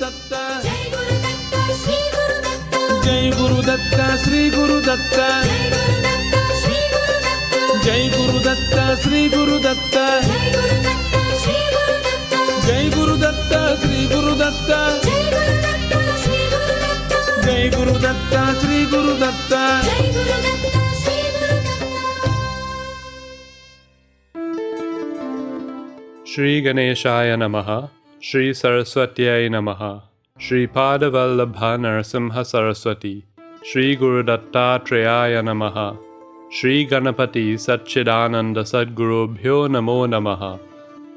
Datta, Jai Guru Datta, Sri Guru Datta, Jai Guru Datta, Sri Guru Datta, Jai Guru Datta, Sri Guru Datta, Jai Guru Datta, Sri Guru Datta. Shri Ganeshaya Namaha, Shri Saraswatyai Namaha, Shri Padavallabha Narasimha Saraswati, Shri Guru Dattatreya Namaha, Shri Ganapati Satchidananda Sadgurubhyo Namo Namaha.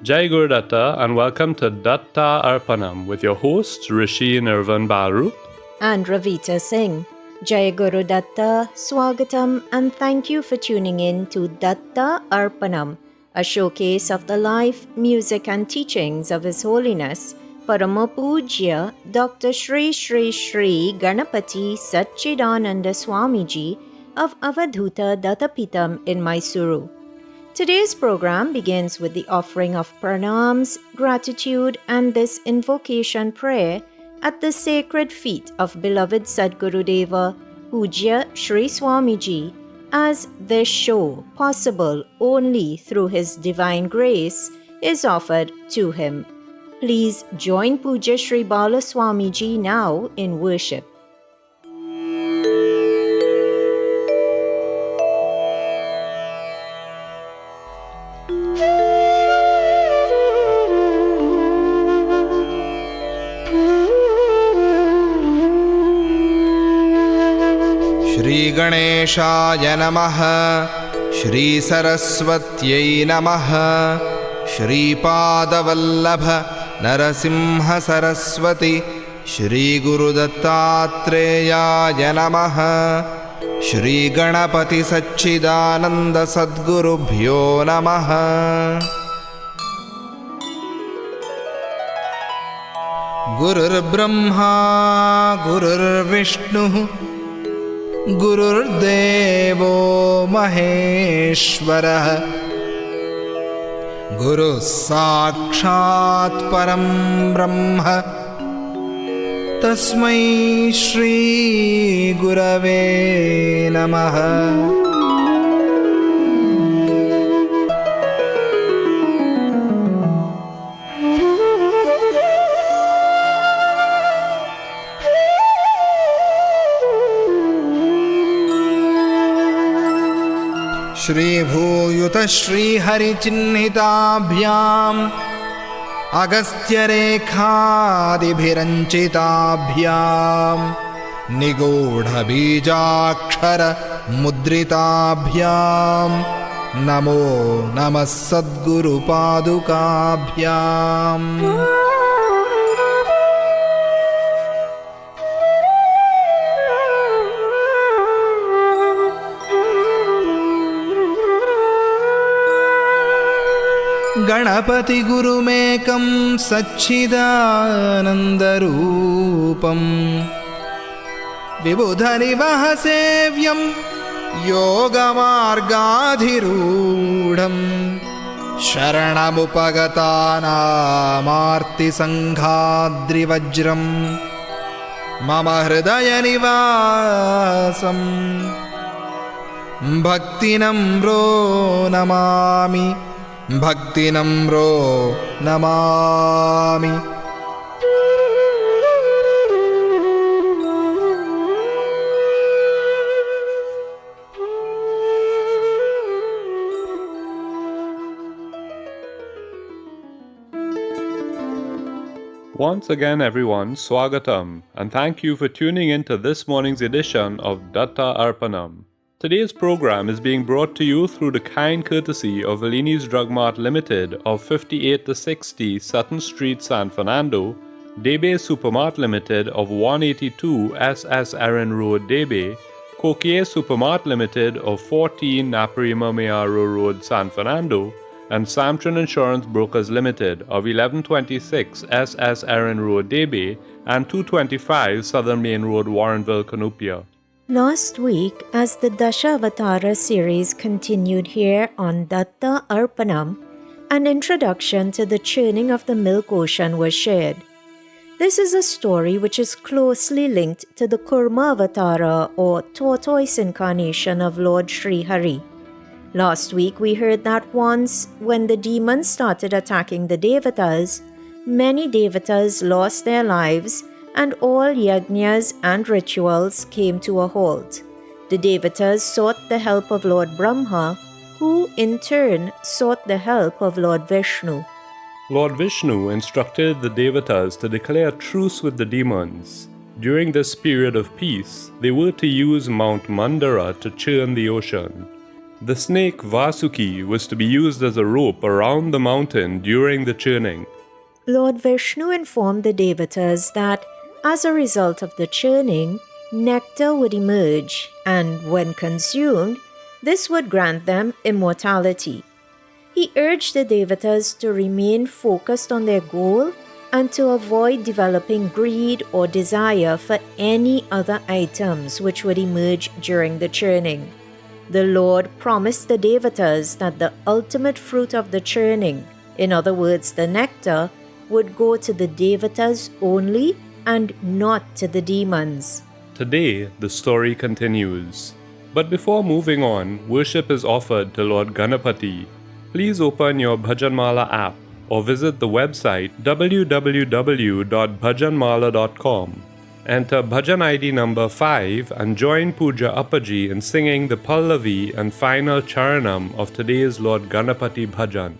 Jai Guru Datta and welcome to Datta Arpanam with your hosts Rishi Nirvan Baru and Ravita Singh. Jai Guru Datta, Swagatam, and thank you for tuning in to Datta Arpanam, a showcase of the life, music and teachings of His Holiness Parama Pujya Dr. Shri Shri Shri Ganapati Satchidananda Swamiji of Avadhuta Dattapitam in Mysuru. Today's program begins with the offering of pranams, gratitude and this invocation prayer at the sacred feet of beloved Sadgurudeva Pujya Shri Swamiji, as this show, possible only through His divine grace, is offered to him. Please join Pujya Shri Bala Swamiji now in worship. Shri Ganeshaya Namaha, Shri Saraswatyai Namaha, Shri Padavallabha Narasimha Saraswati, Shri Guru Dattatreya Namaha, Shri Ganapati Satchidananda Sadgurubhyo Namaha. Gurur Brahma, Gurur Vishnu, Gururdevo Maheshwarah, Guru Sakshat Param Brahma, Tasmai Shri Gurave Namaha. Shri Bhuyuta Shri Hari Chinnhitabhyam Agastya Rekhadi Bhiranchitabhyam Nigodha Bijakshara Mudritabhyam Namo Namah Sadguru Padukabhyam. Ganapati Gurumekam Satchidanandarupam Vibhudhanivahasevyam Yogamargadhirudham Sharanamupagatanam Sanghadrivajram Mama Hridaya Nivasam Bhaktinamro Namami, Bhaktinamro Namami. Once again everyone, Swagatam, and thank you for tuning in to this morning's edition of Datta Arpanam. Today's program is being brought to you through the kind courtesy of Velini's Drug Mart Limited of 58-60 Sutton Street, San Fernando, Debe Supermart Limited of 182 SS Aaron Road, Debe, Coquier Supermart Limited of 14 Naparima Mayaro Road, San Fernando, and Samtron Insurance Brokers Limited of 1126 SS Aaron Road, Debe, and 225 Southern Main Road, Warrenville, Cunupia. Last week, as the Dashavatara series continued here on Datta Arpanam, an introduction to the churning of the milk ocean was shared. This is a story which is closely linked to the Kurma Avatara or tortoise incarnation of Lord Sri Hari. Last week we heard that once, when the demons started attacking the Devatas, many Devatas lost their lives and all yajnas and rituals came to a halt. The Devatas sought the help of Lord Brahma, who in turn sought the help of Lord Vishnu. Lord Vishnu instructed the Devatas to declare truce with the demons. During this period of peace, they were to use Mount Mandara to churn the ocean. The snake Vasuki was to be used as a rope around the mountain during the churning. Lord Vishnu informed the Devatas that, as a result of the churning, nectar would emerge, and when consumed, this would grant them immortality. He urged the Devatas to remain focused on their goal and to avoid developing greed or desire for any other items which would emerge during the churning. The Lord promised the Devatas that the ultimate fruit of the churning, in other words the nectar, would go to the Devatas only and not to the demons. Today, the story continues. But before moving on, worship is offered to Lord Ganapati. Please open your Bhajanmala app or visit the website www.bhajanmala.com. Enter Bhajan ID number 5 and join Pooja Appaji in singing the Pallavi and final Charanam of today's Lord Ganapati Bhajan.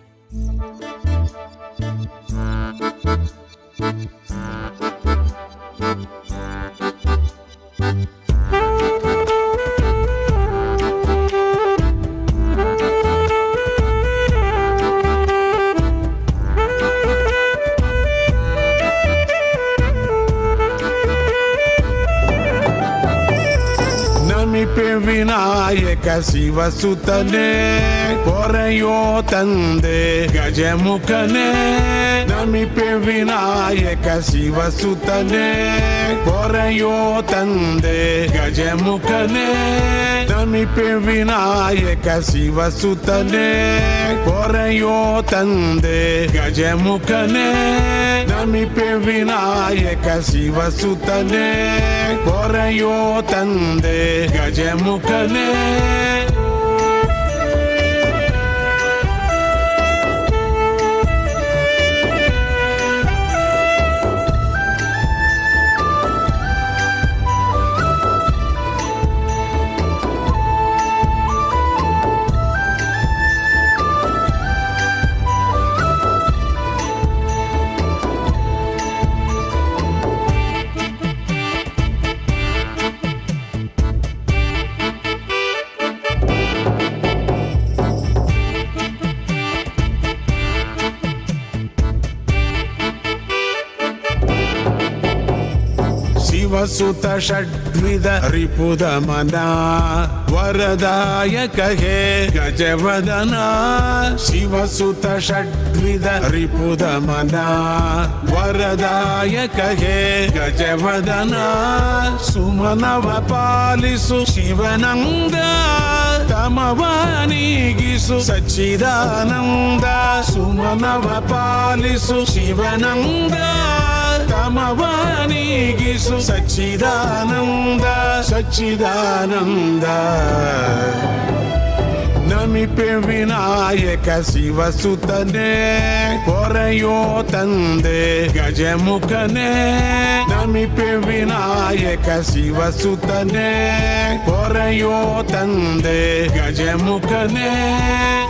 Vinayaka ಶಿವಸುತನೇ ಪೊರೆಯೋ ತಂದೆ ಗಜಮುಖನೇ ನಮಿಪೆ ವಿನಾಯಕ ಶಿವಸುತನೇ ಪೊರೆಯೋ ತಂದೆ ಗಜಮುಖನೇ ನಮಿಪೆ ವಿನಾಯಕ ಶಿವಸುತನೇ ಪೊರೆಯೋ ತಂದೆ ಗಜಮುಖನೇ ನಮಿಪೆ ವಿನಾಯಕ ಶಿವಸುತನೇ ಪೊರೆಯೋ ತಂದೆ ಗಜಮುಖನೇ ಶಿವಸುತ ಷಡ್ವಿಧ ರಿಪುದ ಮನ ವರದಾಯಕ ಹೇ ಗಜವದನ ಶಿವಸುತ ಷಡ್ವಿಧ ರಿಪುದ ಮನ ವರದಾಯಕ ಹೇ ಗಜವದನ ಸುಮನವ ಪಾಲಿಸು ಶಿವನಂದ ತಮವಾನಿಗಿಸು ಸಚ್ಚಿದಾನಂದ ಸುಮನವ ಪಾಲಿಸು ಶಿವನಂದ ತಮವಾನಿಗಿಸು ಸಚ್ಚಿದಾನಂದ ಸಚ್ಚಿದಾನಂದ ನಮಿಪೆ ವಿನಾಯಕ ಶಿವಸುತನೇ ಪೊರೆಯೋ ತಂದೆ ಗಜಮುಖನೇ ನಮಿಪೆ ವಿನಾಯಕ ಶಿವಸುತನೇ ಪೊರೆಯೋ ತಂದೆ ಗಜಮುಖನೇ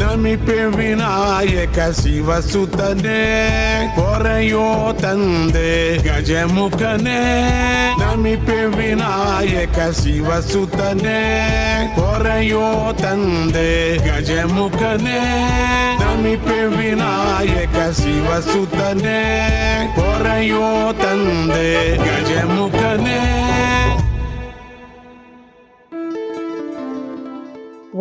ನಮಿಪೆ ವಿನಾಯಕ ಶಿವಸುತನೇ ಪೊರೆಯೋ ತಂದೆ ಗಜಮುಖನೇ ನಮಿಪೆ ವಿನಾಯಕ ಶಿವಸುತನೇ ಪೊರೆಯೋ ತಂದೆ ಗಜಮುಖನೇ ನಮಿಪೆ ವಿನಾಯಕ ಶಿವಸುತನೇ ಪೊರೆಯೋ ತಂದೆ ಗಜಮುಖನೇ.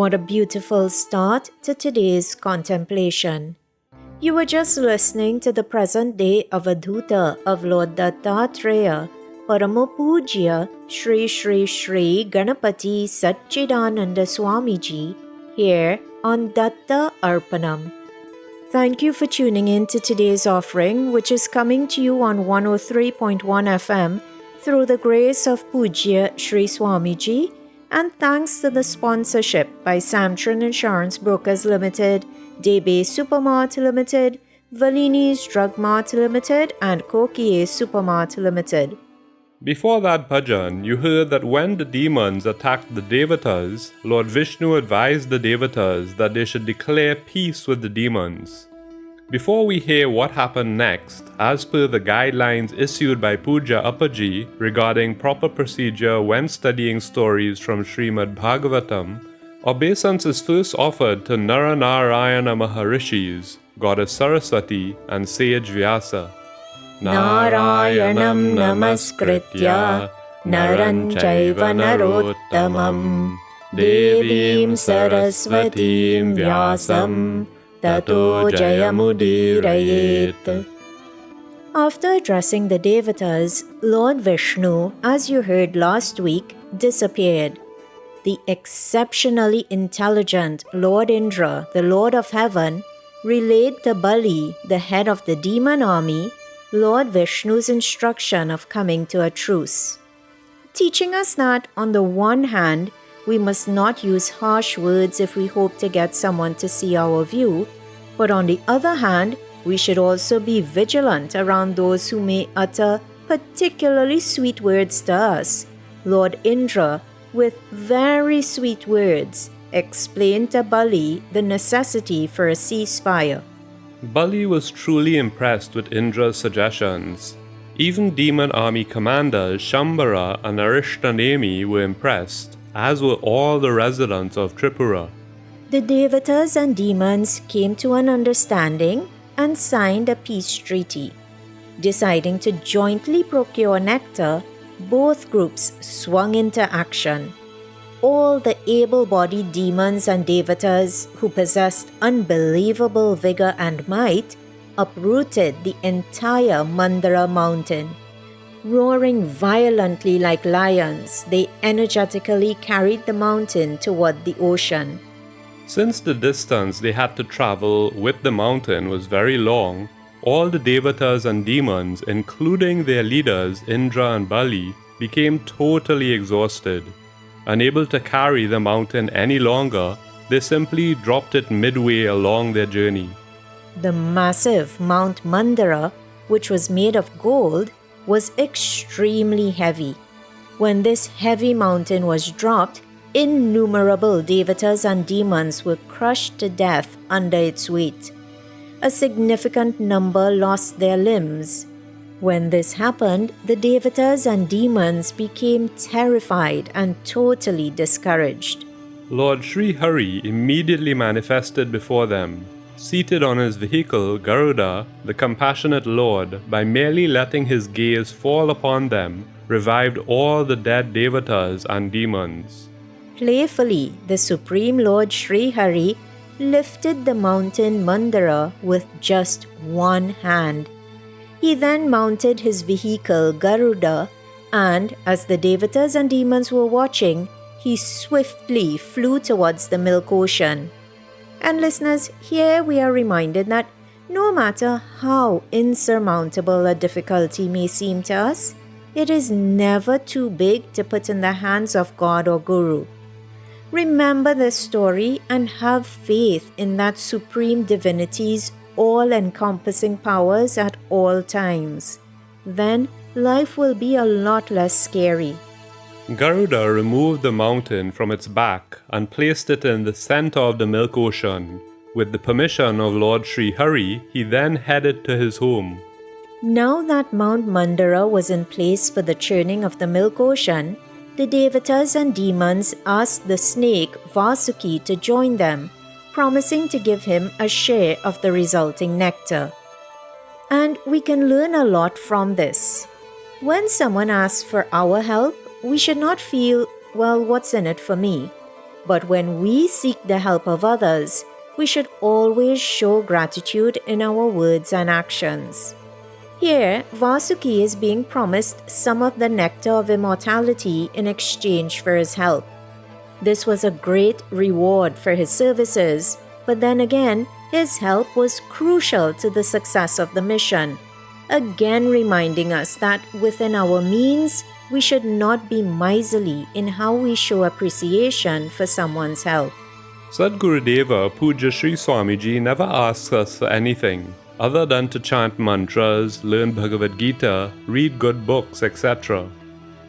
What a beautiful start to today's contemplation. You were just listening to the present day Avadhuta of Lord Dattatreya, Paramapujya Shri Shri Shri Ganapati Satchidananda Swamiji, here on Datta Arpanam. Thank you for tuning in to today's offering, which is coming to you on 103.1 FM through the grace of Pujya Sri Swamiji, and thanks to the sponsorship by Samtran Insurance Brokers Limited, Debe Supermart Limited, Valini's Drug Mart Limited, and Kokie Supermart Limited. Before that bhajan, you heard that when the demons attacked the Devatas, Lord Vishnu advised the Devatas that they should declare peace with the demons. Before we hear what happened next, as per the guidelines issued by Pujya Appaji regarding proper procedure when studying stories from Srimad Bhagavatam, obeisance is first offered to Naranarayana Maharishis, Goddess Saraswati, and Sage Vyasa. Narayanam namaskritya naram chaiva narottamam devim saraswatim vyasam tato jayamudirayet. After addressing the Devatas, Lord Vishnu, as you heard last week, disappeared. The exceptionally intelligent Lord Indra, the Lord of Heaven, relayed to Bali, the head of the demon army, Lord Vishnu's instruction of coming to a truce, teaching us that, on the one hand, we must not use harsh words if we hope to get someone to see our view, but on the other hand, we should also be vigilant around those who may utter particularly sweet words to us. Lord Indra, with very sweet words, explained to Bali the necessity for a ceasefire. Bali was truly impressed with Indra's suggestions. Even demon army commanders Shambhara and Arishtanemi were impressed, as were all the residents of Tripura. The Devatas and demons came to an understanding and signed a peace treaty. Deciding to jointly procure nectar, both groups swung into action. All the able-bodied demons and Devatas who possessed unbelievable vigor and might uprooted the entire Mandara mountain. Roaring violently like lions, they energetically carried the mountain toward the ocean. Since the distance they had to travel with the mountain was very long, all the Devatas and demons, including their leaders Indra and Bali, became totally exhausted. Unable to carry the mountain any longer, they simply dropped it midway along their journey. The massive Mount Mandara, which was made of gold, was extremely heavy. When this heavy mountain was dropped, innumerable Devatas and demons were crushed to death under its weight. A significant number lost their limbs. When this happened, the Devatas and demons became terrified and totally discouraged. Lord Sri Hari immediately manifested before them. Seated on his vehicle, Garuda, the compassionate Lord, by merely letting his gaze fall upon them, revived all the dead Devatas and demons. Playfully, the Supreme Lord Sri Hari lifted the mountain Mandara with just one hand. He then mounted his vehicle Garuda, and as the Devatas and demons were watching, he swiftly flew towards the milk ocean. And listeners, here we are reminded that no matter how insurmountable a difficulty may seem to us, it is never too big to put in the hands of God or Guru. Remember this story and have faith in that Supreme Divinity's all-encompassing powers at all times. Then life will be a lot less scary. Garuda removed the mountain from its back and placed it in the center of the milk ocean. With the permission of Lord Sri Hari, he then headed to his home. Now that Mount Mandara was in place for the churning of the milk ocean, the Devatas and demons asked the snake Vasuki to join them, promising to give him a share of the resulting nectar. And we can learn a lot from this. When someone asks for our help, we should not feel, well, what's in it for me? But when we seek the help of others, we should always show gratitude in our words and actions. Here, Vasuki is being promised some of the nectar of immortality in exchange for his help. This was a great reward for his services, but then again, His help was crucial to the success of the mission, again reminding us that within our means, we should not be miserly in how we show appreciation for someone's help. Sadgurudeva Puja Sri Swamiji never asks us for anything other than to chant mantras, learn Bhagavad Gita, read good books, etc.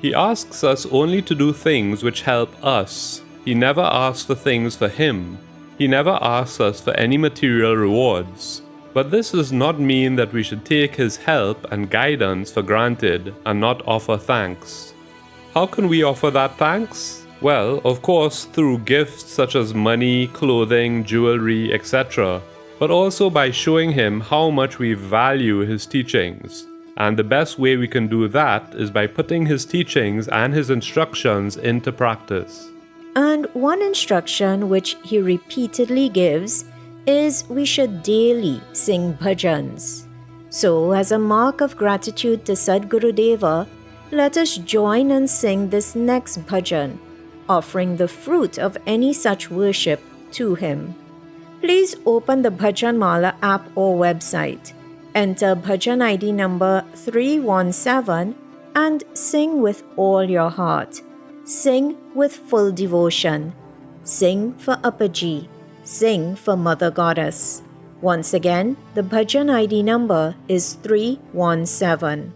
He asks us only to do things which help us. He never asks for things for him. He never asks us for any material rewards. But this does not mean that we should take his help and guidance for granted and not offer thanks. How can we offer that thanks? Well, of course, through gifts such as money, clothing, jewelry, etc., but also by showing him how much we value his teachings. And the best way we can do that is by putting his teachings and his instructions into practice. And one instruction which he repeatedly gives is we should daily sing bhajans. So, as a mark of gratitude to Sadgurudeva, let us join and sing this next bhajan, offering the fruit of any such worship to him. Please open the Bhajan Mala app or website, enter bhajan ID number 317 and sing with all your heart. Sing with full devotion. Sing for Appaji. Sing for Mother Goddess. Once again, the Bhajan ID number is 317.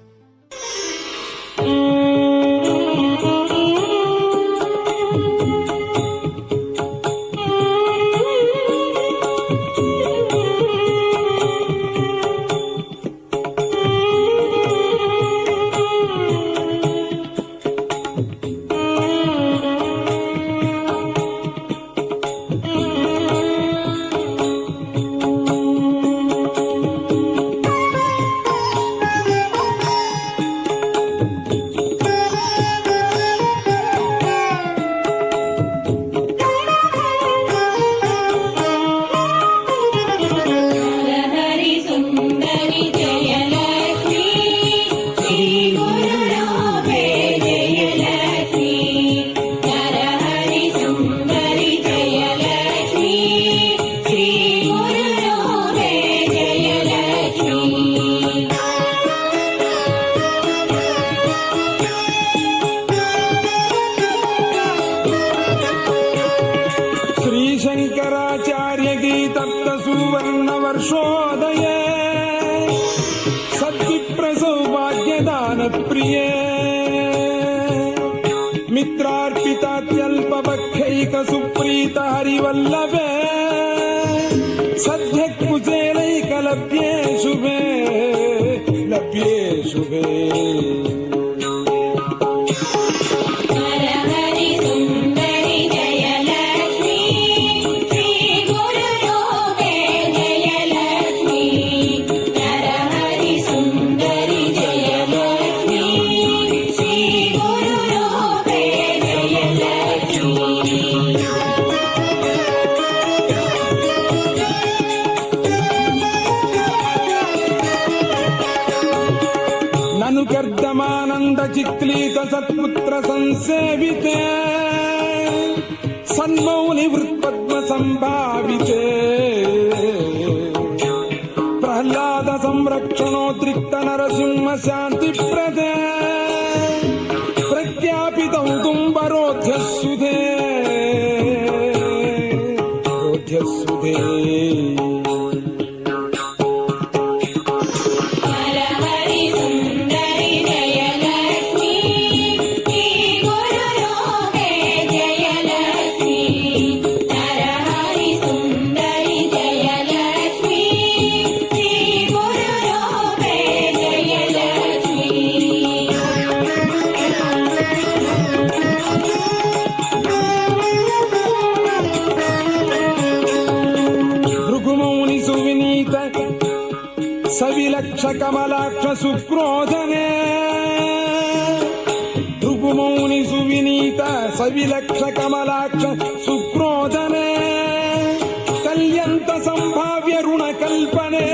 प्रिये मित्रार्पितात्यल्पवक्षैक सुप्रीत हरिवल्लभे सद्यकुचेलैकलभ्ये शुभे लभ्ये शुभे चिक्लीत सत्पुत्र संसेविते सन्मौनि वृत्पद्म संभाविते प्रह्लाद संरक्षणोद्रिक्त नरसिंह शांति प्रदे प्रज्ञापित औदुम्बरोध्यसुधे रोध्यसुधे सविलक्ष कमलाक्ष सुक्रोधने भृगुमौनि सुविनीत सविलक्ष कमलाक्ष सुक्रोधने कल्यन्त संभाव्य ऋण कल्पने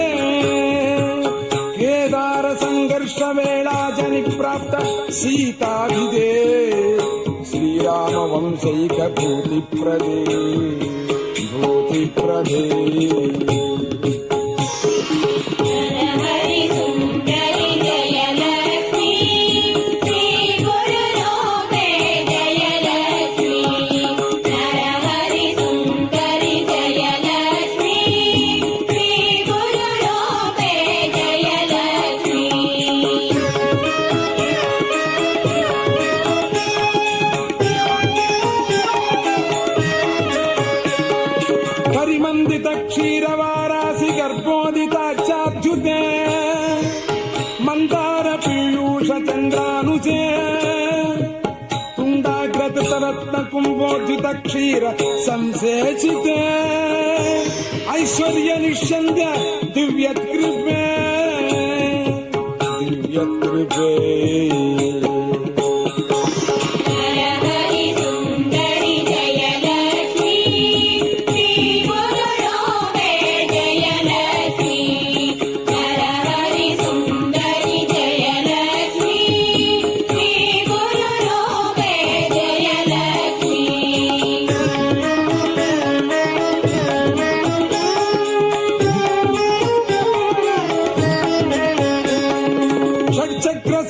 केदार संघर्ष वेला जनि प्राप्त सीताभिदे श्रीराम वंशैक भूति प्रदे मनोहर पीयूष चंद्रानुजे तुंडाग्रत रत्न कुंभोजित क्षीर संसेचिते ऐश्वर्य निश्चंद्य दिव्यत्कृपे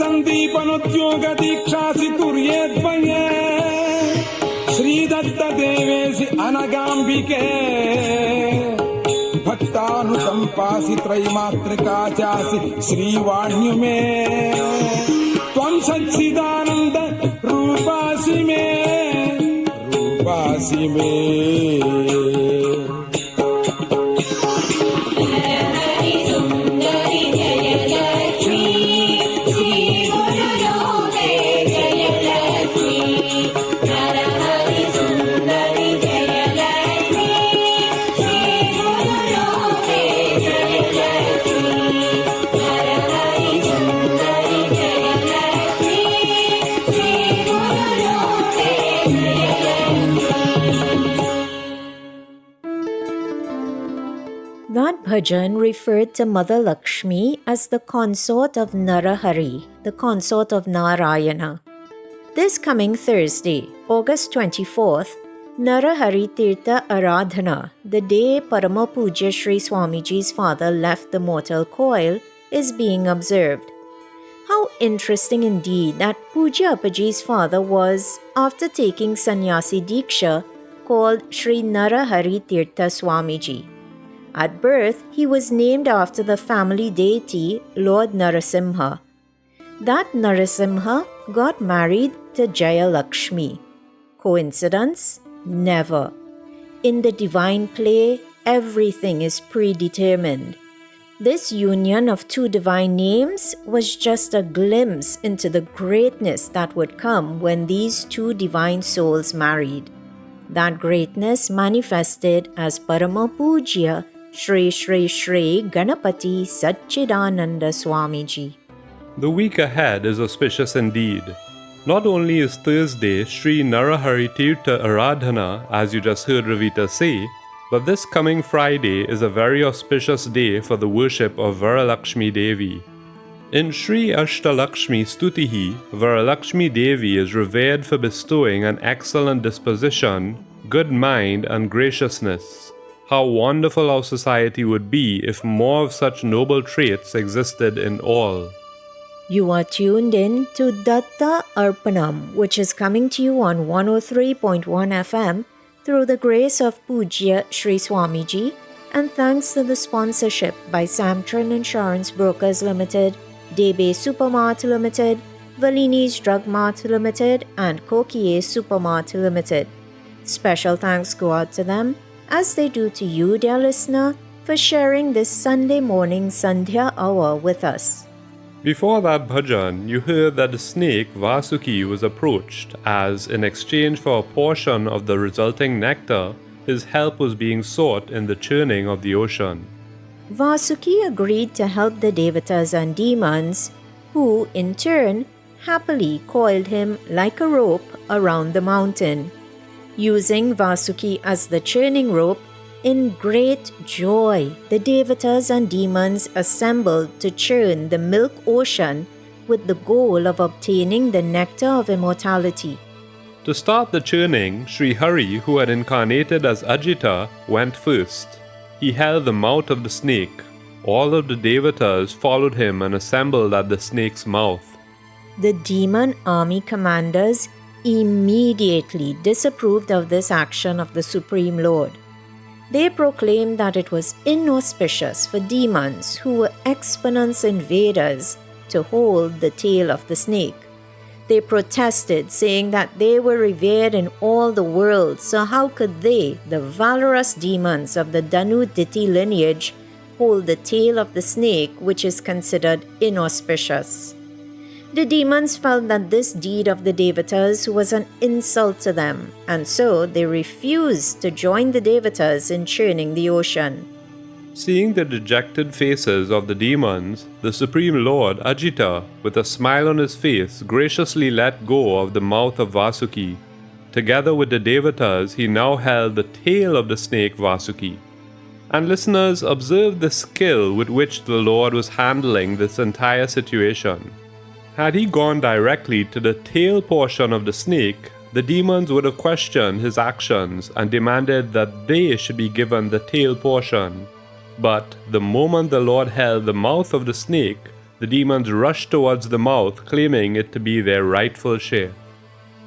संदीपनोद्योग दीक्षासि तुर्येद्वये श्रीदत्त देवेसि अनगाम्बिके भक्तानुकंपासि त्रैमात्रिका चासि श्रीवाण्युमे त्वं सच्चिदानन्द रूपासि मे That bhajan referred to Mother Lakshmi as the consort of Narahari, the consort of Narayana. This coming Thursday, August 24th, Narahari Tirtha Aradhana, the day Parama Pujya Sri Swamiji's father left the mortal coil, is being observed. How interesting indeed that Pujya Appaji's father was, after taking sannyasi diksha, called Sri Narahari Tirtha Swamiji. At birth, he was named after the family deity Lord Narasimha. That Narasimha got married to Jaya Lakshmi. Coincidence? Never. In the divine play, everything is predetermined. This union of two divine names was just a glimpse into the greatness that would come when these two divine souls married. That greatness manifested as Parama Pujya Shri Shri Shri Ganapati Satchidananda Swamiji. The week ahead is auspicious indeed. Not only is Thursday Sri Narahari Tirtha Aradhana, as you just heard Ravita say, but this coming Friday is a very auspicious day for the worship of Varalakshmi Devi. In Sri Ashtalakshmi Stutihi, Varalakshmi Devi is revered for bestowing an excellent disposition, good mind and graciousness. How wonderful our society would be if more of such noble traits existed in all. You are tuned in to Datta Arpanam, which is coming to you on 103.1 FM through the grace of Pujya Sri Swamiji and thanks to the sponsorship by Samtran Insurance Brokers Limited, Debe Supermart Limited, Valini's Drug Mart Limited and Kokie Supermart Limited. Special thanks go out to them, as they do to you, dear listener, for sharing this Sunday morning Sandhya hour with us. Before that bhajan, you heard that the snake Vasuki was approached as, in exchange for a portion of the resulting nectar, his help was being sought in the churning of the ocean. Vasuki agreed to help the devatas and demons, who, in turn, happily coiled him like a rope around the mountain. Using Vasuki as the churning rope, in great joy, the devatas and demons assembled to churn the milk ocean with the goal of obtaining the nectar of immortality. To start the churning, Sri Hari, who had incarnated as Ajita, went first. He held the mouth of the snake. All of the devatas followed him and assembled at the snake's mouth. The demon army commanders immediately disapproved of this action of the Supreme Lord. They proclaimed that it was inauspicious for demons who were exponents in Vedas to hold the tail of the snake. They protested, saying that they were revered in all the world, so how could they, the valorous demons of the Danu Diti lineage, hold the tail of the snake, which is considered inauspicious? The demons felt that this deed of the Devatas was an insult to them, and so they refused to join the Devatas in churning the ocean. Seeing the dejected faces of the demons, the Supreme Lord Ajita, with a smile on his face, graciously let go of the mouth of Vasuki. Together with the Devatas, he now held the tail of the snake Vasuki. And listeners, observe the skill with which the Lord was handling this entire situation. Had he gone directly to the tail portion of the snake, the demons would have questioned his actions and demanded that they should be given the tail portion. But the moment the Lord held the mouth of the snake, the demons rushed towards the mouth, claiming it to be their rightful share.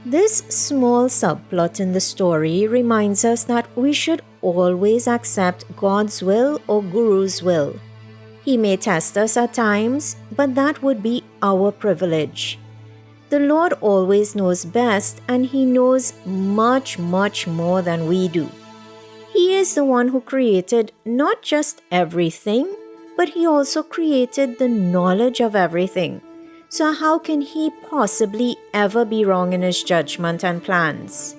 This small subplot in the story reminds us that we should always accept God's will or Guru's will. He may test us at times, but that would be our privilege. The Lord always knows best, and He knows much, much more than we do. He is the one who created not just everything, but He also created the knowledge of everything. So how can He possibly ever be wrong in His judgment and plans?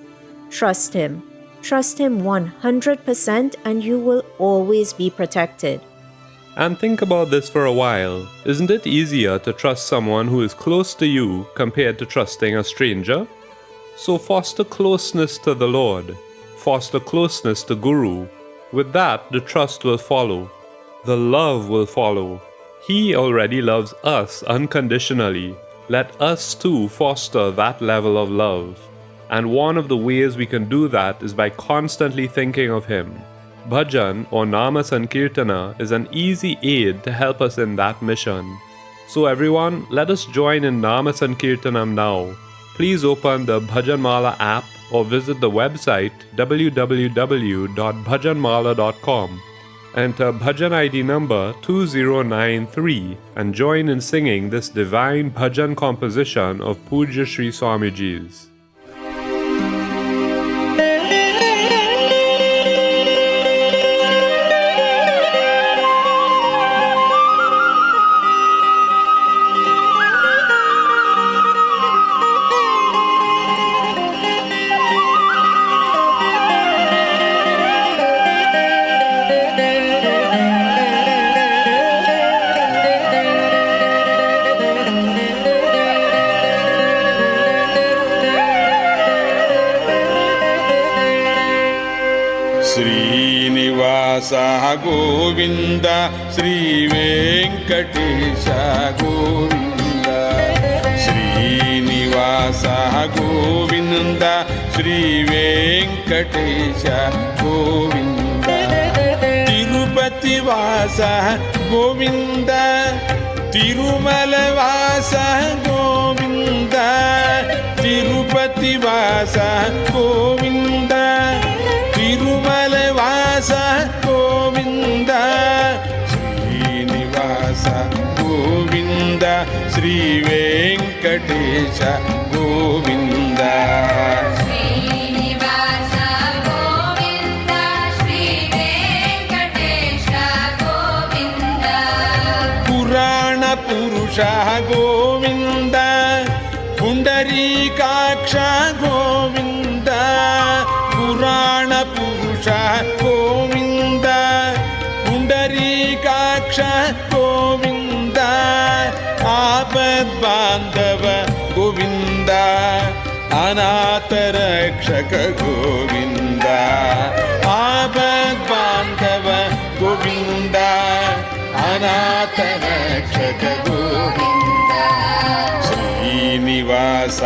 Trust Him. Trust Him 100% and you will always be protected. And think about this for a while. Isn't it easier to trust someone who is close to you compared to trusting a stranger? So foster closeness to the Lord. Foster closeness to Guru. With that, the trust will follow. The love will follow. He already loves us unconditionally. Let us too foster that level of love. And one of the ways we can do that is by constantly thinking of Him. Bhajan or Nama Sankirtana is an easy aid to help us in that mission. So everyone, let us join in Nama Sankirtanam now. Please open the Bhajanmala app or visit the website www.bhajanmala.com. Enter Bhajan ID number 2093 and join in singing this divine Bhajan composition of Pujya Sri Swamiji's. Govind Shri Venkatesh Govind Srinivas Govind Shri Venkatesh Govind Tirupati वास गोविंद तिरुमल वास गोविंद तिरुपति वास गोविंद तिरुमल वास गोविंद श्रीनिवास गोविंद श्री वेंकटेश गोविंद श्रीनिवास गोविंद श्री वेंकटेश गोविंद पुराण पुरुष गोविंद पुंडरीकाक्ष गोविंद पुराण पुरुष गोविंद पुंडरीकाक्ष गोविंद आपद्बांधव गोविंद अनाथ रक्षक गोविंद आपद्बांधव गोविंद अनाथ रक्षक गोविंद श्रीनिवास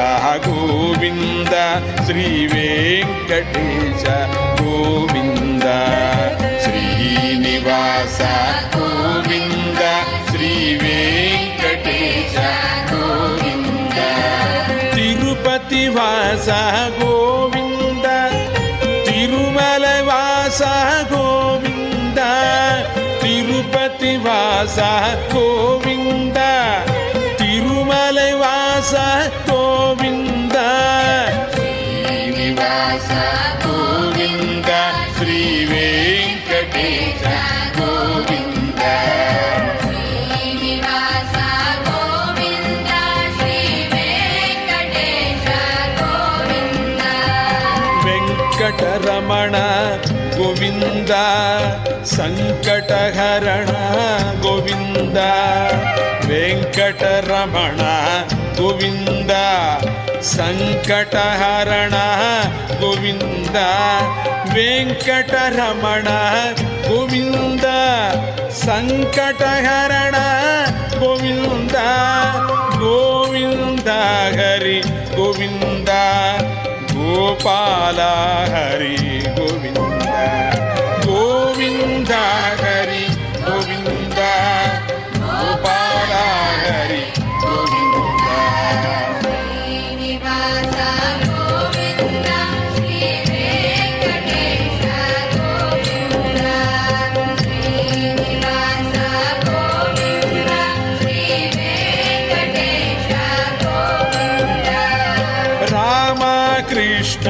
गोविंद श्री वेंकटेश गोविंद श्रीनिवास गोविंद श्री वेंकटेश गोविंद तिरुपति वास गोविंद तिरुमल वास गोविंद तिरुपति वास गोविंद तिरुमल वास गोविंद श्रीनिवास गोविंद श्री वेंकटेश गोविंद श्रीनिवास गोविंद श्री వెంకటరమణ గోవింద సంకటహరణ గోవింద వెంకటరమణ గోవింద సంకటహరణ గోవింద వెంకటరమణ గోవింద సంకటహరణ గోవింద గోవింద హరి గోవింద గోపాల హరి గోవింద గోవింద హరి గోవింద గోపాల హరి గోవింద శ్రీనివాస గోవింద శ్రీ వెంకటేశ గోవింద శ్రీనివాస గోవింద శ్రీ వెంకటేశ గోవింద రామ కృష్ణ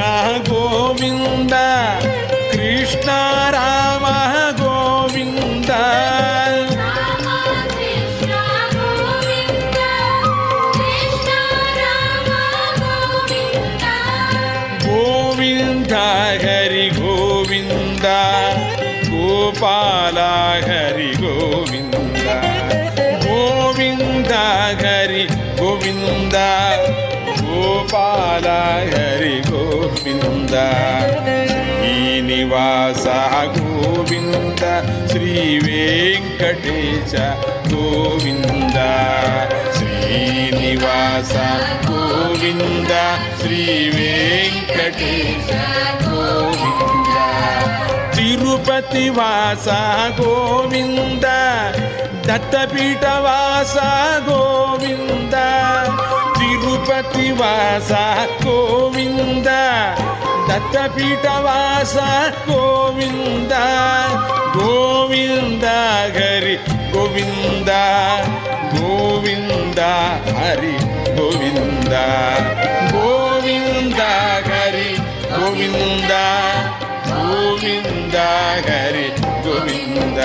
గోవింద కృష్ణ రామ గోవింద రామ కృష్ణ గోవింద కృష్ణ రామ గోవింద గోవింద హరి గోవింద గోపాల హరి గోవింద గోవింద హరి గోవింద గోపాల హరి గోవింద శ్రీనివాస గోవింద శ్రీ వెంకటేశ గోవింద శ్రీనివాస గోవింద శ్రీ వెంకటేశ గోవింద తిరుపతి వాస గోవింద దత్తపీఠ వాస గోవింద తిరుపతి వాస గోవింద దత్తపీఠ వాస గోవింద గోవింద హరి గోవింద గోవింద హరి గోవింద గోవింద హరి గోవింద గోవింద హరి గోవింద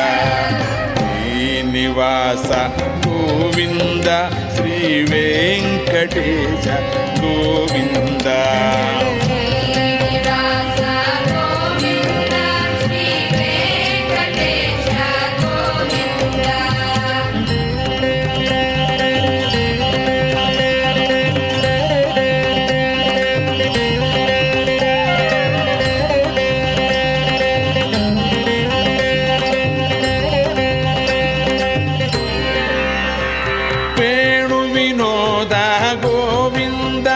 శ్రీనివాస గోవింద శ్రీ వెంకటేశ గోవింద శ్రీనివాస గోవింద శ్రీ వెంకటేశ గోవింద వేణు వినోద గోవింద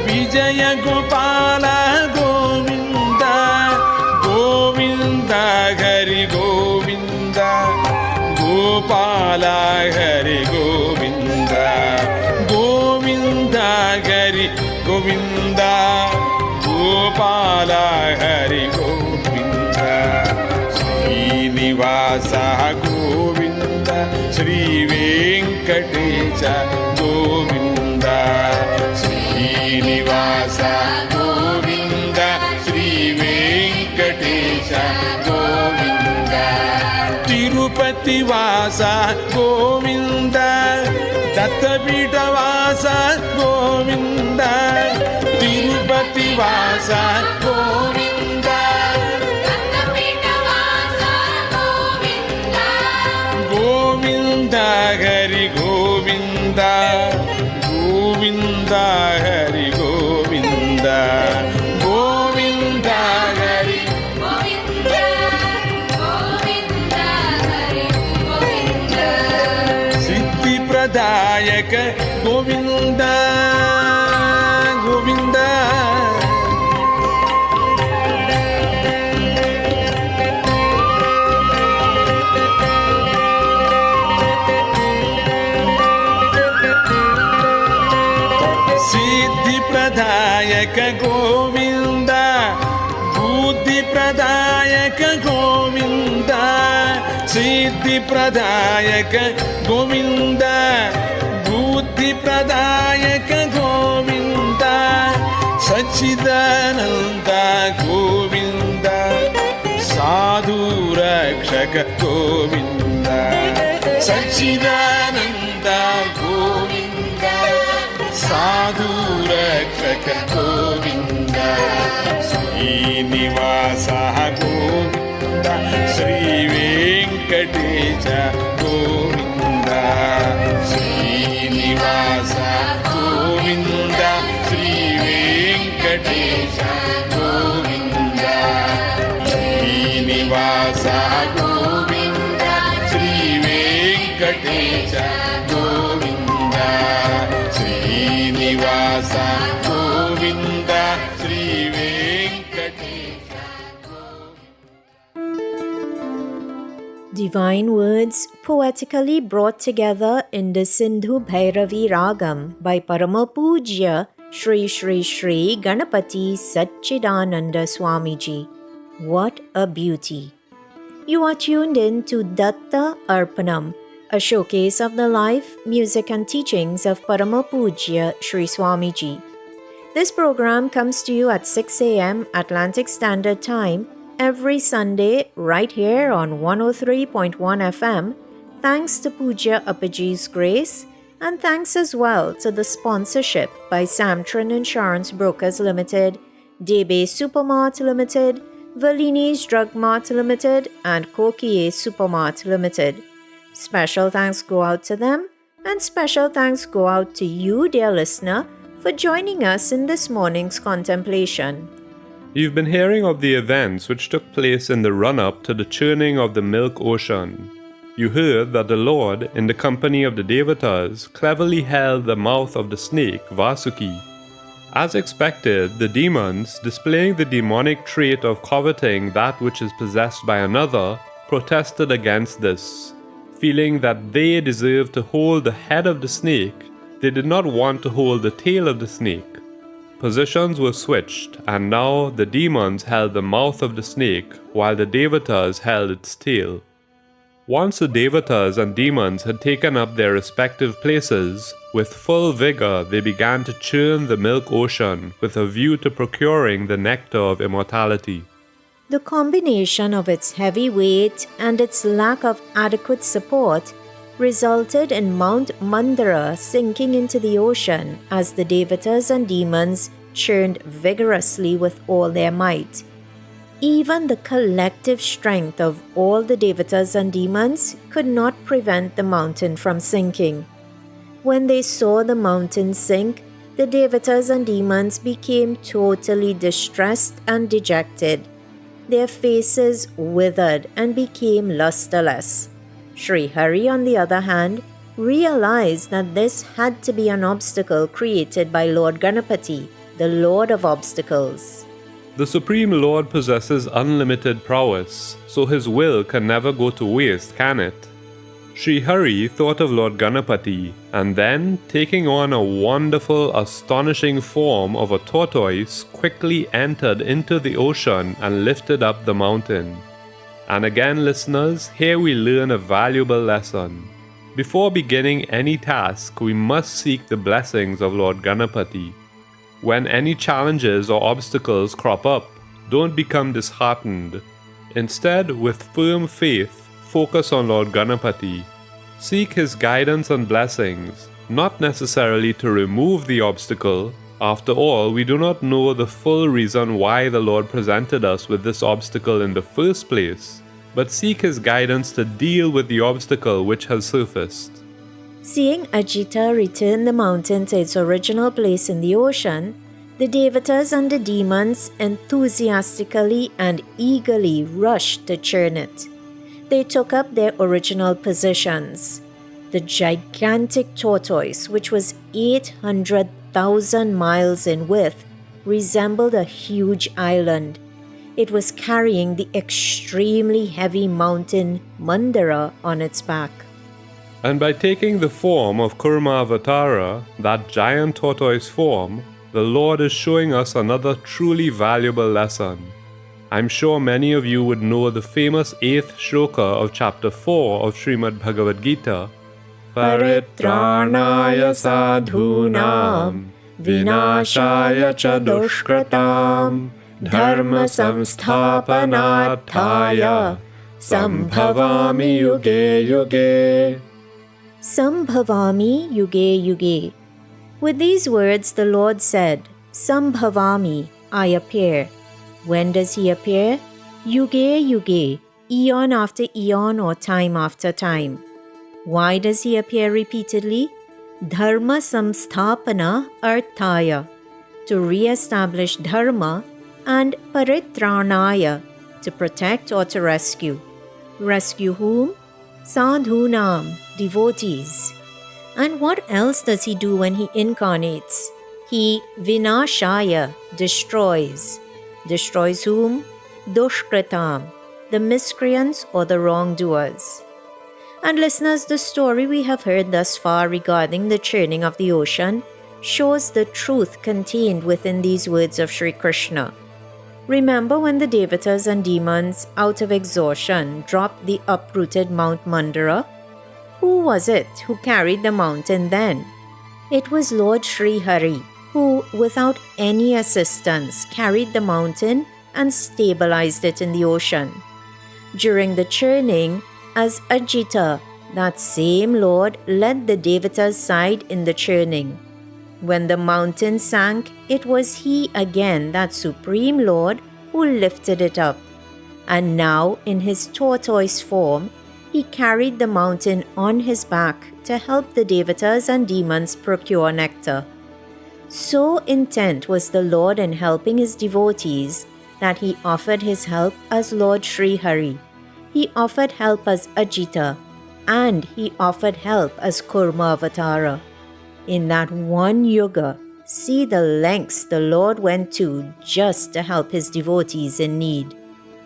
విజయ గోపాల గోవింద గోవింద హరి గోవింద గోపాల హరి గోవింద గోవింద హరి గోవింద గోపాల హరి గోవింద శ్రీనివాస గోవింద శ్రీ వెంకటేశ గోవింద శ్రీనివాస గోవింద శ్రీ వెంకటేశ గోవింద తిరుపతి వాస గోవింద దత్తపీఠ వాస గోవింద తిరుపతి వాస గోవింద దత్తపీఠ వాస గోవింద గోవింద హరి గోవింద గోవింద హరి గోవింద గోవింద హరి గోవింద గోవింద హరి గోవింద సిద్ధి ప్రదాయక గోవింద గోవింద సిద్ధి ప్రదాయక గోవింద బుద్ధి ప్రదాయక గోవింద సిద్ధి ప్రదాయక గోవింద బుద్ధి ప్రదాయక గోవింద సచ్చిదానంద గోవింద సాధు రక్షక గోవింద సచ్చిదానంద గోవింద సాధు రక్షక గోవింద శ్రీనివాస च Govind Srinivas Govind Sri Venkatesh Govind Srinivas Govind Sri Venkatesh Govind Srinivas Govind Sri Venkatesh Divine words poetically brought together in the Sindhu Bhairavi Ragam by Paramapujya Shri Shri Shri Ganapati Satchidananda Swamiji. What a beauty! You are tuned in to Datta Arpanam, a showcase of the life, music and teachings of Paramapujya Shri Swamiji. This program comes to you at 6 a.m. Atlantic Standard Time every Sunday right here on 103.1 FM, thanks to Puja Appaji's grace, and thanks as well to the sponsorship by Samtran Insurance Brokers Limited, Debe Supermart Limited, Valini's Drug Mart Limited, and Kokie Supermart Limited. Special thanks go out to them, and special thanks go out to you, dear listener, for joining us in this morning's contemplation. You've been hearing of the events which took place in the run-up to the churning of the milk ocean. You heard that the Lord, in the company of the Devatas, cleverly held the mouth of the snake, Vasuki. As expected, the demons, displaying the demonic trait of coveting that which is possessed by another, protested against this. Feeling that they deserved to hold the head of the snake, they did not want to hold the tail of the snake. Positions were switched, and now the demons held the mouth of the snake, while the Devatas held its tail. Once the Devatas and demons had taken up their respective places, with full vigor they began to churn the milk ocean with a view to procuring the nectar of immortality. The combination of its heavy weight and its lack of adequate support resulted in Mount Mandara sinking into the ocean as the Devatas and demons churned vigorously with all their might. Even the collective strength of all the Devatas and demons could not prevent the mountain from sinking. When they saw the mountain sink, the Devatas and demons became totally distressed and dejected. Their faces withered and became lusterless. Sri Hari, on the other hand, realized that this had to be an obstacle created by Lord Ganapati, the Lord of Obstacles. The Supreme Lord possesses unlimited prowess, so his will can never go to waste, can it? Sri Hari thought of Lord Ganapati, and then, taking on a wonderful, astonishing form of a tortoise, quickly entered into the ocean and lifted up the mountain. And again, listeners, here we learn a valuable lesson. Before beginning any task, we must seek the blessings of Lord Ganapati. When any challenges or obstacles crop up, don't become disheartened. Instead, with firm faith, focus on Lord Ganapati. Seek his guidance and blessings, not necessarily to remove the obstacle. After all, we do not know the full reason why the Lord presented us with this obstacle in the first place, but seek his guidance to deal with the obstacle which has surfaced. Seeing Ajita return the mountain to its original place in the ocean, the Devatas and the demons enthusiastically and eagerly rushed to churn it. They took up their original positions. The gigantic tortoise, which was 800,000 miles in width, resembled a huge island. It was carrying the extremely heavy mountain Mandara on its back. And by taking the form of Kurma Avatara, that giant tortoise form, the Lord is showing us another truly valuable lesson. I'm sure many of you would know the famous 8th shloka of chapter 4 of Srimad Bhagavad Gita. Paritranaya sadhunam vinashaya cha dushkratam dharma samsthapanarthaya sambhavami yuge yuge. Sambhavami yuge yuge. With these words, the Lord said, Sambhavami, I appear. When does he appear? Yuge yuge, eon after eon or time after time. Why does he appear repeatedly? Dharma samsthapana arthaya, to re-establish dharma, and paritranaya, to protect or to rescue. Rescue whom? Sadhunam, devotees. And what else does he do when he incarnates? He vinashaya, destroys. Destroys whom? Dushkritam, the miscreants or the wrongdoers. And listeners, the story we have heard thus far regarding the churning of the ocean shows the truth contained within these words of Sri Krishna. Remember when the Devatas and demons, out of exhaustion, dropped the uprooted Mount Mandara? Who was it who carried the mountain then? It was Lord Sri Hari, who, without any assistance, carried the mountain and stabilized it in the ocean. During the churning, as Ajita, that same Lord led the Devata's side in the churning. When the mountain sank, it was he again, that Supreme Lord, who lifted it up. And now, in his tortoise form, he carried the mountain on his back to help the Devatas and demons procure nectar. So intent was the Lord in helping his devotees that he offered his help as Lord Sri Hari. He offered help as Ajita, and he offered help as Kurma Avatara. In that one yuga, see the lengths the Lord went to just to help his devotees in need.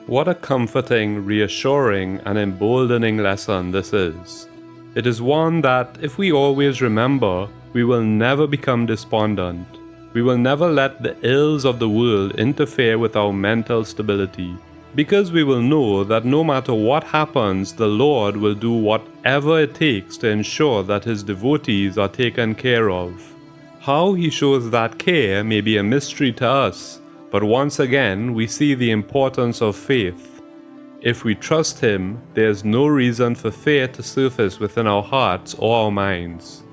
What a comforting, reassuring, and emboldening lesson this is. It is one that, if we always remember, we will never become despondent. We will never let the ills of the world interfere with our mental stability, because we will know that no matter what happens, the Lord will do whatever it takes to ensure that his devotees are taken care of. How he shows that care may be a mystery to us, but once again we see the importance of faith. If we trust him, there is no reason for fear to surface within our hearts or our minds.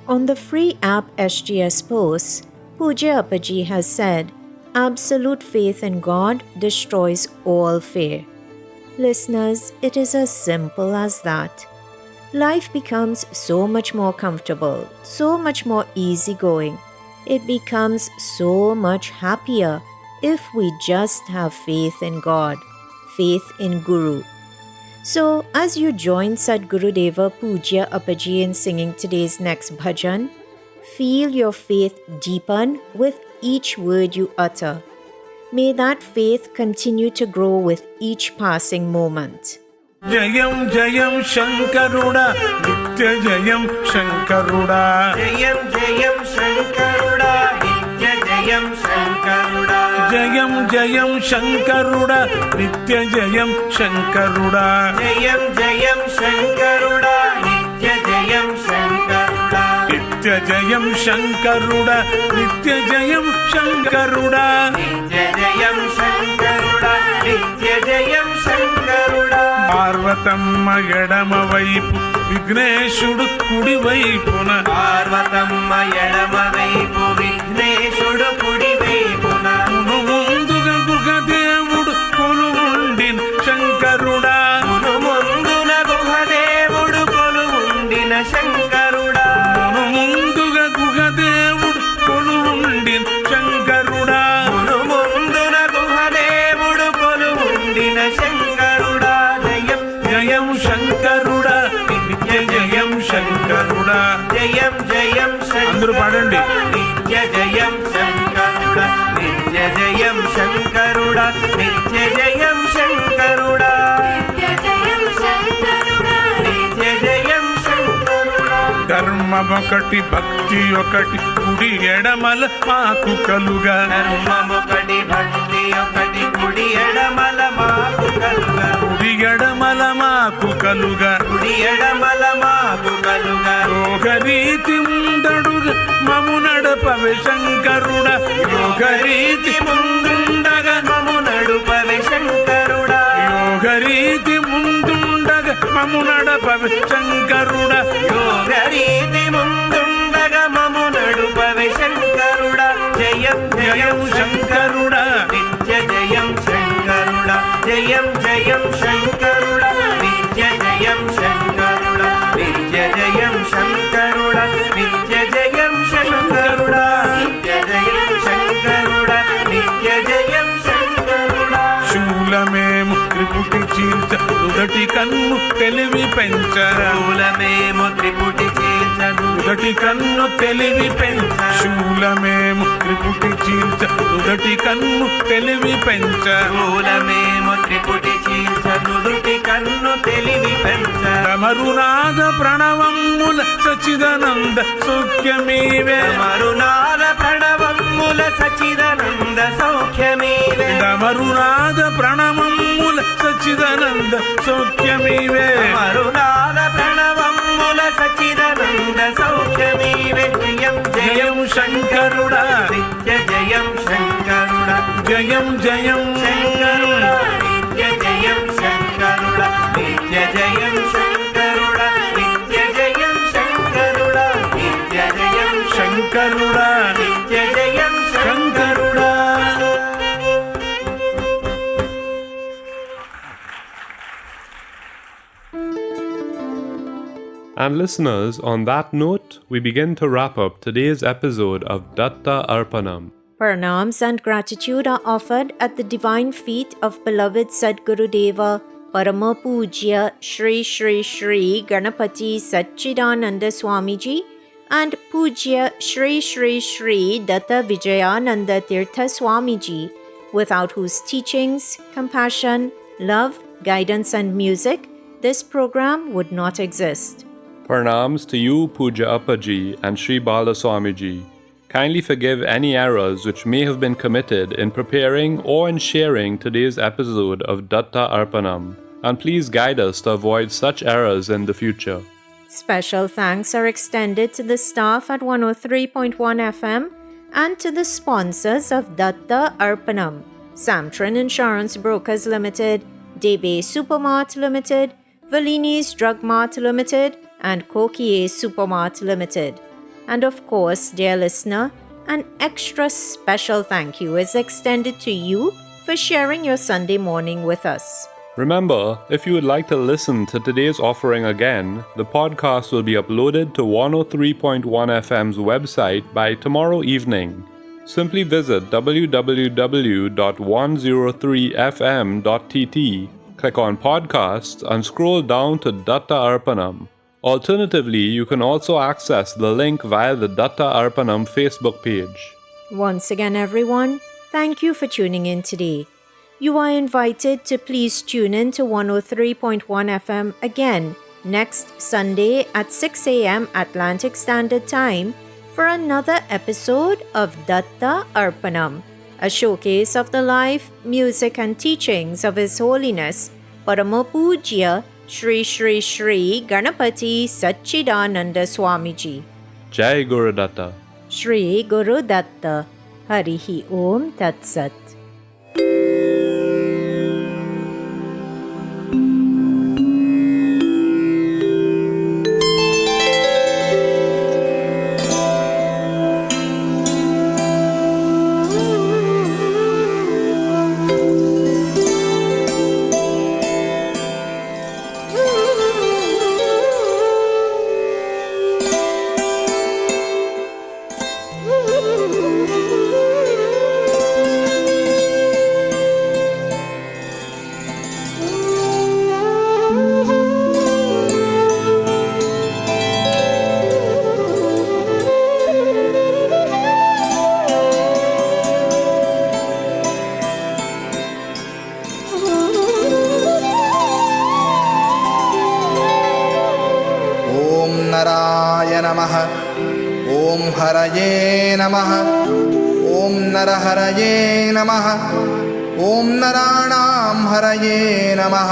On the free app SGS Posts, Pujya Appaji has said, absolute faith in God destroys all fear. Listeners, it is as simple as that. Life becomes so much more comfortable, so much more easygoing. It becomes so much happier if we just have faith in God, faith in Guru. So, as you join Sadgurudeva Pujya Appaji in singing today's next bhajan, feel your faith deepen with each word you utter. May that faith continue to grow with each passing moment. Jayam Jayam Shankaruda, Nitya Jayam Shankaruda. Jayam Jayam Shankaruda, Nitya Jayam Shankaruda. Jayam Jayam Shankaruda, Nitya Jayam Shankaruda. Jayam Jayam Shankaruda, Nitya Jayam Shankaruda. Nitya Jayam Shankaruda, Nitya Jayam Shankaruda. Nitya Jayam Shankaruda, Nitya Jayam Shankaruda. Parvathamma ఎడమ వైపు విఘ్నేశుడు కుడి వైపున. పార్వతమ్మ ఎడమ వైపు విఘ్నేశుడు కుడి వైపున. మును ముందుగా గుహదేవుడు కొలువుండిన శంకరుడా. మును ముందున గుహదేవుడు కొలువుండిన శంకరుడా. మును ముందుగా గుహదేవుడు కొలువుండిన శంకరుడా. మును ముందున గుహదేవుడు కొలువుండిన శంకరుడా. జయం శంకరుడా, నిత్య జయం శంకరుడా. జయం జయం అందరూ పాడండి. నిత్య జయం శంకరుడా, నిత్య జయం శంకరుడా. నిత్య జయం శంకరుడా, నిత్య జయం శంకరుడా. నిత్య జయం శంకరుడా. ధర్మమొకటి భక్తి ఒకటి కుడి ఎడమల మాకు కలుగా. ధర్మమొకటి భక్తి ఒకటి కుడి ఎడమల మాకు కలుగా. కుడి ఎడమల మాకు కలుగా. కుడి ఎడమల మాకు కలుగా. యోగరీతి ముందడుగా మము నడపవే శంకరుడా. యోగరీతి ముందుండగా మము నడుపవే శంకరుడా. యోగరీతి ముందుండగా మము నడపవే శంకరుడా. యోగరీతి ముందుండగా మము నడుపవే శంకరుడా. జయం జయం శంకరుడా, నిత్య జయం శంకరుడా. జయం జయం శంకరుడా. చీల్చ నుదటి కన్ను తెలివి పెంచ శూలమేము త్రిపుటి చీల్చను నుదటి కన్ను తెలివి పెంచ శూలమేము త్రిపుటి చీల్చ నుదటి కన్ను తెలివి పెంచ శూలమేము త్రిపుటి చీల్చను నుదుటి కన్ను తెలివి పెంచ మరునాద ప్రణవముల సచిదానంద సౌఖ్యమీవే మరునాద ప్రణవముల సచిదానంద సౌఖ్యమీవే మరునాద ప్రణవముల సచిదానంద సౌఖ్యమీవే మరునాద ప్రణవముల సచిదానంద సౌఖ్యమీవే జయం జయం శంకరుడా నిత్య జయం శంకరుడా జయం జయం శంకరుడా నిత్య జయం శంకరుడా నిత్య జయం శంకరుడా నిత్య జయం శంకరుడా నిత్య జయం శంకరుడా నిత్య జయం శంకరుడా. And listeners, on that note, we begin to wrap up today's episode of Datta Arpanam. Pranams and gratitude are offered at the divine feet of beloved Sadguru Deva, Parama Pujya Shri Shri Shri Ganapati Satchidananda Swamiji and Pujya Shri Shri Shri Datta Vijayananda Tirtha Swamiji, without whose teachings, compassion, love, guidance and music, this program would not exist. Pranams to you, Puja Appaji and Sri Bala Swamiji. Kindly forgive any errors which may have been committed in preparing or in sharing today's episode of Datta Arpanam, and please guide us to avoid such errors in the future. Special thanks are extended to the staff at 103.1 FM and to the sponsors of Datta Arpanam: Samtran Insurance Brokers Limited, Debe Supermart Limited, Valini's Drug Mart Limited, and Kokie Supermart Limited. And of course, dear listener, an extra special thank you is extended to you for sharing your Sunday morning with us. Remember, if you would like to listen to today's offering again, the podcast will be uploaded to 103.1 FM's website by tomorrow evening. Simply visit www.103fm.tt, click on podcasts and scroll down to Datta Arpanam. Alternatively, you can also access the link via the Datta Arpanam Facebook page. Once again, everyone, thank you for tuning in today. You are invited to please tune in to 103.1 FM again next Sunday at 6 a.m. Atlantic Standard Time for another episode of Datta Arpanam, a showcase of the life, music and teachings of His Holiness Parama Pujya Shri Shri Shri Ganapati Satchidananda Swamiji. Jai Guru Datta. Shri Guru Datta. Harihi Om Tat Sat. नमः ॐ हरये नमः ॐ नरहरये नमः ॐ नराणां हरये नमः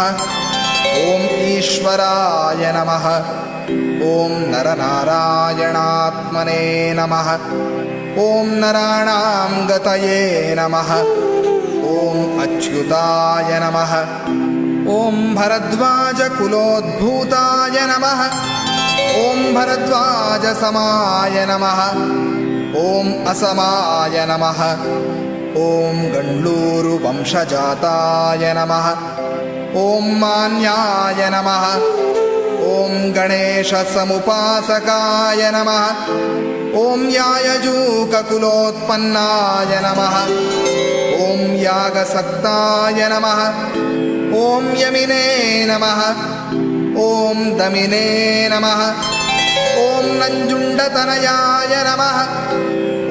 ॐ ईश्वराय नमः ॐ नरनारायणात्मने नमः ॐ नराणां गतये नमः ॐ अच्युताय नमः ॐ भरद्वाजकुलोद्भूताय नमः ॐ भरद्वाजसमाय नमः ॐ असमाय नमः ॐ गण्डूरुवंशजाताय नमः ॐ मान्याय नमः ॐ गणेशसमुपासकाय नमः ॐ यायजूककुलोत्पन्नाय नमः ॐ यागसक्ताय नमः ॐ यमिने नमः ॐ दमिने नमः ॐ नञ्जुण्डतनयाय नमः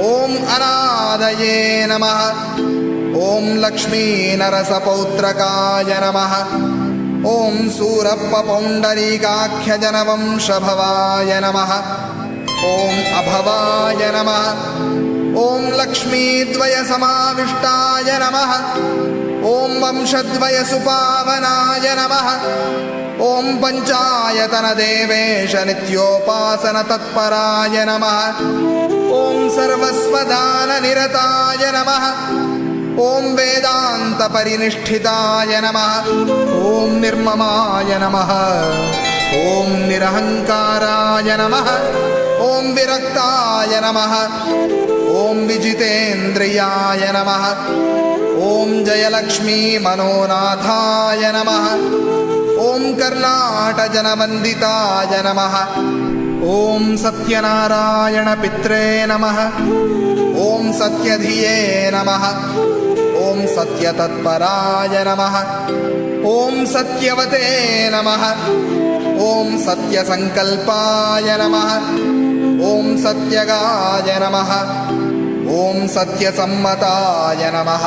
ॐ अनादये नमः ॐ लक्ष्मीनरसपौत्रकाय नमः ॐ सूरप्पपौण्डरीकाख्यजनवंशभवाय नमः ॐ अभवाय नमः ॐ लक्ष्मीद्वयसमाविष्टाय नमः ॐ वंशद्वयसुपावनाय नमः ॐ पञ्चायतनदेवेश नित्योपासनतत्पराय नमः ॐ सर्वस्वदाननिरताय नमः ॐ वेदान्तपरिनिष्ठिताय नमः ॐ निर्ममाय नमः ॐ निरहङ्काराय नमः ॐ विरक्ताय नमः ॐ विजितेन्द्रियाय नमः ॐ जयलक्ष्मी मनोनाथाय नमः ॐ कर्णाटजनवन्दिताय नमः ॐ सत्यनारायणपित्रे नमः ॐ सत्यधिये नमः ॐ सत्यतत्पराय नमः ॐ सत्यवते नमः ॐ सत्यसङ्कल्पाय नमः ॐ सत्यगाय नमः ॐ सत्यसम्मताय नमः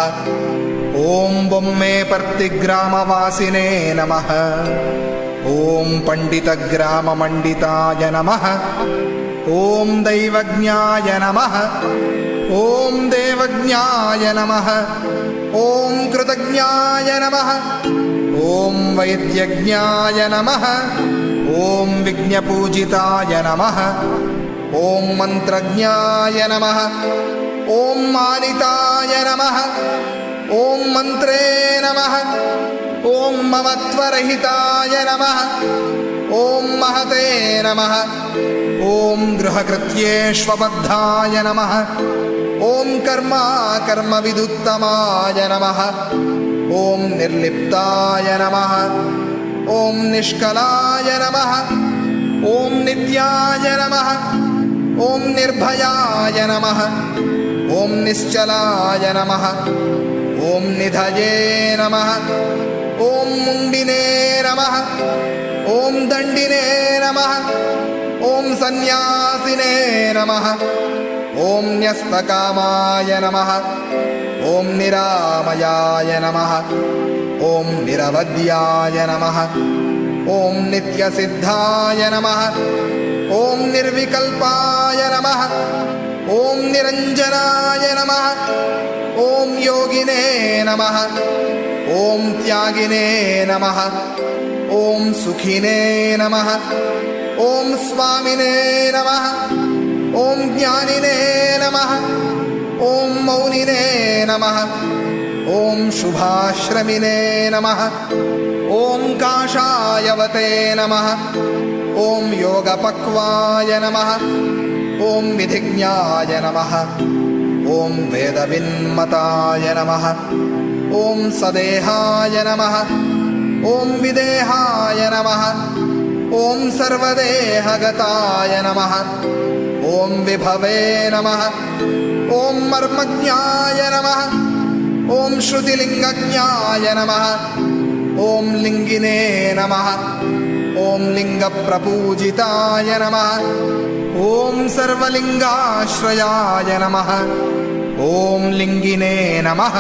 ॐ बोम्मेपर्तिग्रामवासिने नमः ॐ पण्डितग्राममण्डिताय नमः ॐ दैवज्ञाय नमः ॐ देवज्ञाय नमः ॐ कृतज्ञाय नमः ॐ वैद्यज्ञाय नमः ॐ विघ्नपूजिताय नमः ॐ मन्त्रज्ञाय नमः ॐ मानिताय नमः ॐ मन्त्रे नमः ॐ ममत्वरहिताय नमः ॐ महते नमः ॐ गृहकृत्येष्वबद्धाय नमः ॐ कर्मविदुत्तमाय नमः ॐ निर्लिप्ताय नमः ॐ निष्कलाय नमः ॐ नित्याय नमः ॐ निर्भयाय नमः ॐ निश्चलाय नमः ॐ निधये नमः ॐ मुण्डिने नमः ॐ दण्डिने नमः ॐ सन्न्यासिने नमः ॐ न्यस्तकामाय नमः ॐ निरामयाय नमः ॐ निरवध्याय नमः ॐ नित्यसिद्धाय नमः ॐ निर्विकल्पाय नमः ॐ निरञ्जनाय नमः ॐ योगिने नमः ॐ त्यागिने नमः ॐ सुखिने नमः ॐ स्वामिने नमः ॐ ज्ञानिने नमः ॐ मौनिने नमः ॐ शुभाश्रमिने नमः ॐ काषायवते नमः ॐ योगपक्वाय नमः ॐ विधिज्ञाय नमः ॐ वेदविन्मताय नमः ॐ सदेहाय नमः ॐ विदेहाय नमः ॐ सर्वदेहगताय नमः ॐ विभवे नमः ॐ मर्मज्ञाय नमः ॐ श्रुतिलिङ्गज्ञाय नमः ॐ लिङ्गिने नमः ॐ लिङ्गप्रपूजिताय नमः ॐ सर्वलिङ्गाश्रयाय नमः ॐ लिङ्गिने नमः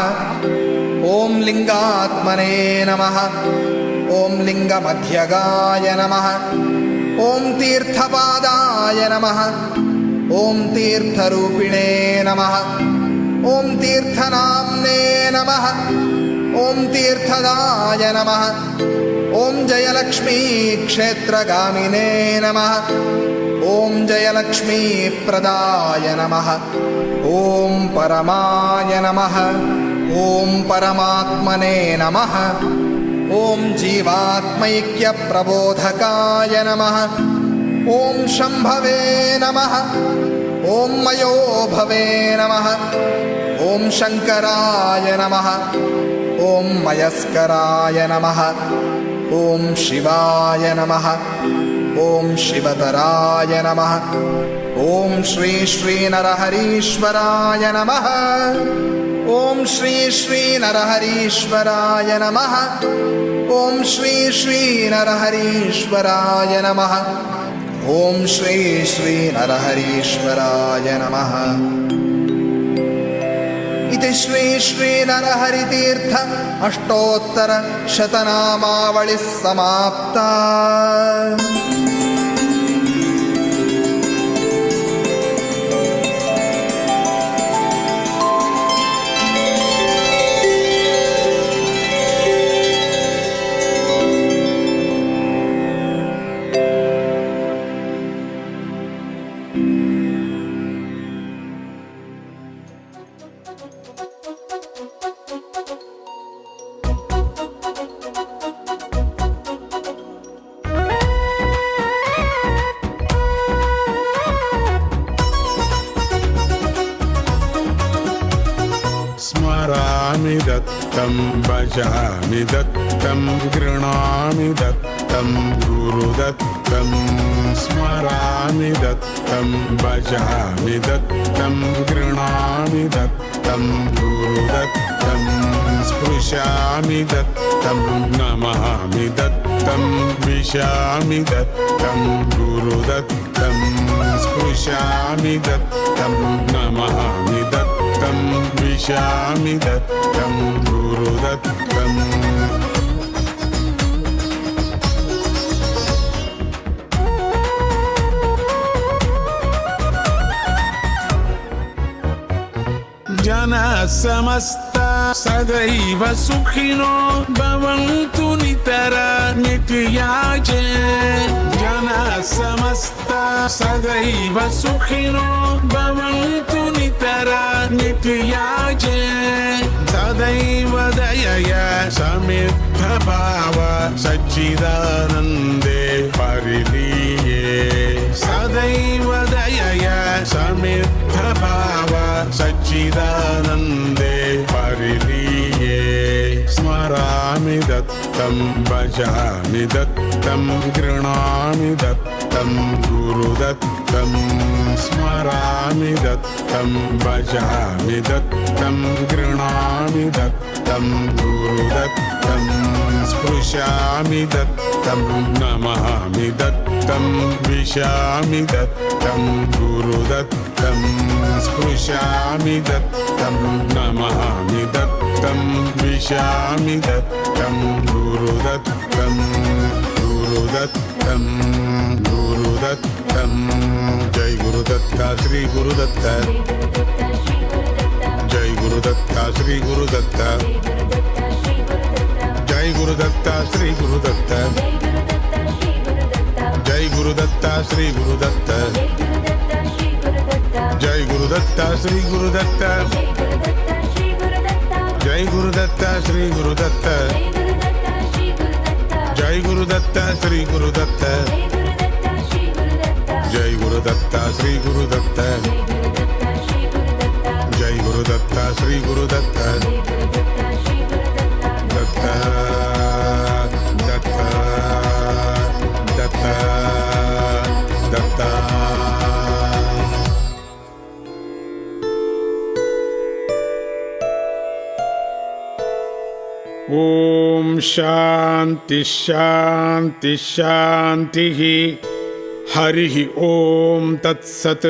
ॐ लिङ्गात्मने नमः ॐ लिङ्गमध्यगाय नमः ॐ तीर्थपादाय नमः ॐ तीर्थरूपिणे नमः ॐ तीर्थनाम्ने नमः ॐ तीर्थदाय नमः ॐ जयलक्ष्मी क्षेत्रगामिने नमः ॐ जयलक्ष्मीप्रदाय नमः ॐ परमाय नमः ॐ परमात्मने नमः ॐ जीवात्मैक्यप्रबोधकाय नमः ॐ शम्भवे नमः ॐ मयोभवे नमः ॐ शङ्कराय नमः ॐ मयस्कराय नमः ॐ शिवाय नमः ॐ शिवतराय नमः ॐ श्री श्रीनरहरीश्वराय नमः ॐ श्री श्रीनरहरीश्वराय नमः ॐ श्री श्री नरहरीश्वराय नमः ॐ श्री श्री नरहरीश्वराय नमः इति श्री श्री नरहरितीर्थ अष्टोत्तर शतनामावलिः समाप्ता। स्मरामि दत्तं भजामि दत्तं गृह्णामि दत्तं गुरुदत्तं स्मरामि दत्तं भजामि दत्तं गृह्णामि दत्तं गुरुदत्तं स्पृशामि दत्तं नमामि दत्तं विशामि दत्तं गुरुदत्तं स्पृशामि दत्तं नमामि दत्तं विशामि दत्तं गुरुदत्तं जनः समस्ता सदैव सुखिनो भवन्तु नितरामिति याचे जनः समस्ता सदैव सुखिनो भवन्तु नितरामिति याचे सदैव दयया समिद्धभाव सच्चिदानन्दे परिलीये सदैव दयया समिद्धभाव सच्चिदानन्दे परिलीये स्मरामि दत्तं भजामि दत्तं गृह्णामि दत्तं गुरुदत्तं स्मरामि दत्तं भजामि दत्तं गृह्णामि दत्तं गुरुदत्तं स्पृशामि दत्तं नमामि दत्तं विशामि दत्तं गुरुदत्तं स्पृशामि दत्तं नमामि दत्तं विशामि दत्तं गुरुदत्तं गुरुदत्तं गुरुदत्तं जय गुरुदत्ता श्री गुरुदत्ता जय गुरुदत्ता श्री गुरुदत्ता जय गुरुदत्ता श्री गुरुदत्ता जय गुरुदत्ता श्री गुरुदत्ता जय गुरुदत्ता श्री गुरुदत्ता जय गुरुदत्ता श्री गुरुदत्ता जय गुरुदत्ता श्री गुरुदत्ता जय गुरुदत्ता श्री गुरुदत्ता जय गुरुदत्ता श्री गुरुदत्ता दत्ता दत्ता दत्ता दत्ता ॐ शान्ति शान्ति शान्तिः हरिः ॐ तत्सत्।